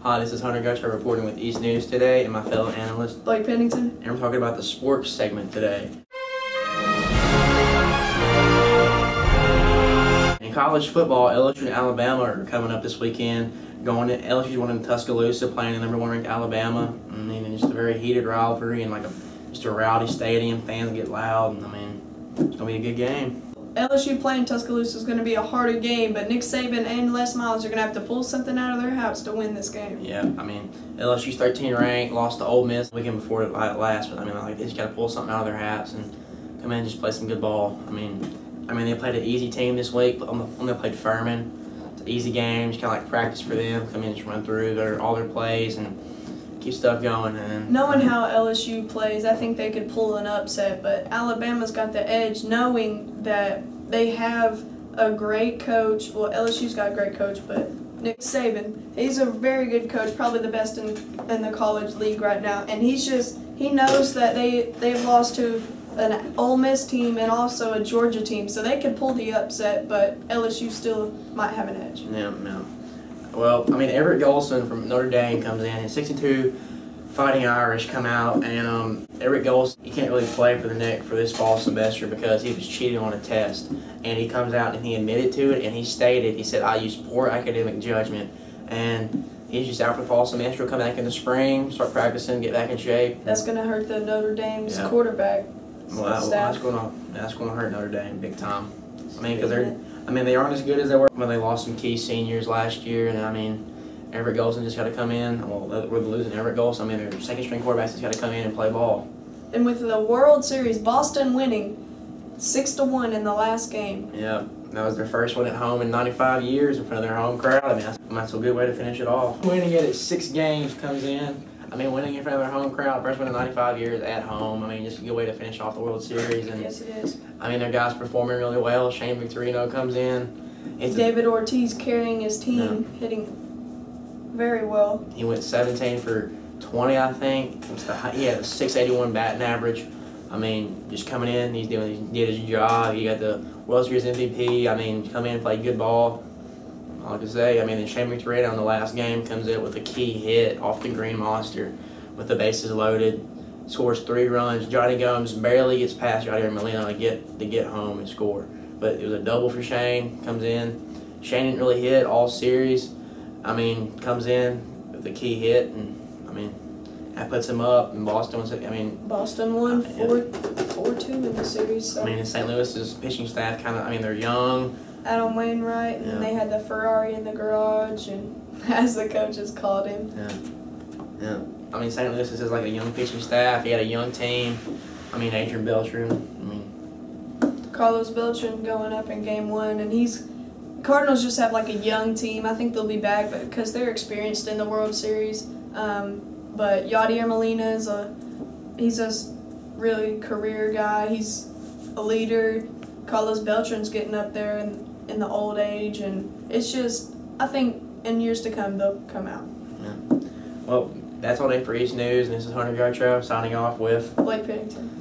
Hi, this is Hunter Gutcher reporting with East News today and my fellow analyst, Blake Pennington. And we're talking about the sports segment today. In college football, LSU and Alabama are coming up this weekend. LSU's going to Tuscaloosa, playing the #1 ranked Alabama. I mean, it's just a very heated rivalry and just a rowdy stadium. Fans get loud, and I mean, it's going to be a good game. LSU playing Tuscaloosa is going to be a harder game, but Nick Saban and Les Miles are going to have to pull something out of their house to win this game. Yeah, I mean, LSU's 13 ranked, lost to Ole Miss the weekend before it last, but I mean, they just got to pull something out of their hats and come in and just play some good ball. I mean, they played an easy team this week, but they played Furman. It's an easy game, just kind of like practice for them. Come in, just run through all their plays and keep stuff going. And knowing how LSU plays, I think they could pull an upset, but Alabama's got the edge knowing that they have a great coach. Well, LSU's got a great coach, but Nick Saban, he's a very good coach, probably the best in the college league right now, and he knows that they've lost to an Ole Miss team and also a Georgia team, so they could pull the upset, but LSU still might have an edge. Yeah, no. Well, I mean, Everett Golson from Notre Dame comes in. He's 6'2", Fighting Irish come out, and Everett Golson, he can't really play for this fall semester because he was cheating on a test. And he comes out and he admitted to it, and he said, I used poor academic judgment, and he's just out for the fall semester. He'll come back in the spring, start practicing, get back in shape. That's going to hurt the Notre Dame's quarterback staff. That's going to hurt Notre Dame big time. I mean, because they aren't as good as they were when they lost some key seniors last year, and I mean, Everett Golson just got to come in. Well, we're losing Everett Golson. I mean, their second-string quarterbacks just got to come in and play ball. And with the World Series, Boston winning 6-1 in the last game. Yeah, that was their first one at home in 95 years in front of their home crowd. I mean, that's a good way to finish it off. Winning it at 6 games comes in. I mean, winning in front of their home crowd, first win in 95 years at home. I mean, just a good way to finish off the World Series. And yes, it is. I mean, their guys performing really well. Shane Victorino comes in. David Ortiz carrying his team, hitting very well. He went 17 for 20, I think. He had a 681 batting average. I mean, just coming in, he did his job. He got the World Series MVP. I mean, come in and play good ball. All I can say, I mean, Shane Victorino in the last game comes in with a key hit off the Green Monster with the bases loaded. Scores 3 runs. Johnny Gomes barely gets past Yadier Molina to get home and score. But it was a double for Shane. Comes in. Shane didn't really hit all series. I mean, comes in with a key hit, and I mean, that puts him up. And Boston won 4-2 in the series. So. I mean, St. Louis's pitching staff they're young. Adam Wainwright, and they had the Ferrari in the garage, and as the coaches called him. Yeah. I mean, St. Louis is like a young pitching staff. He had a young team. I mean, Adrian Beltre. Carlos Beltran going up in Game 1, and Cardinals just have like a young team. I think they'll be back because they're experienced in the World Series. But Yadier Molina he's a really career guy. He's a leader. Carlos Beltran's getting up there in the old age, and it's just, I think in years to come they'll come out. Yeah. Well, that's all day for East News, and this is Hunter Gutcher signing off with Blake Pennington.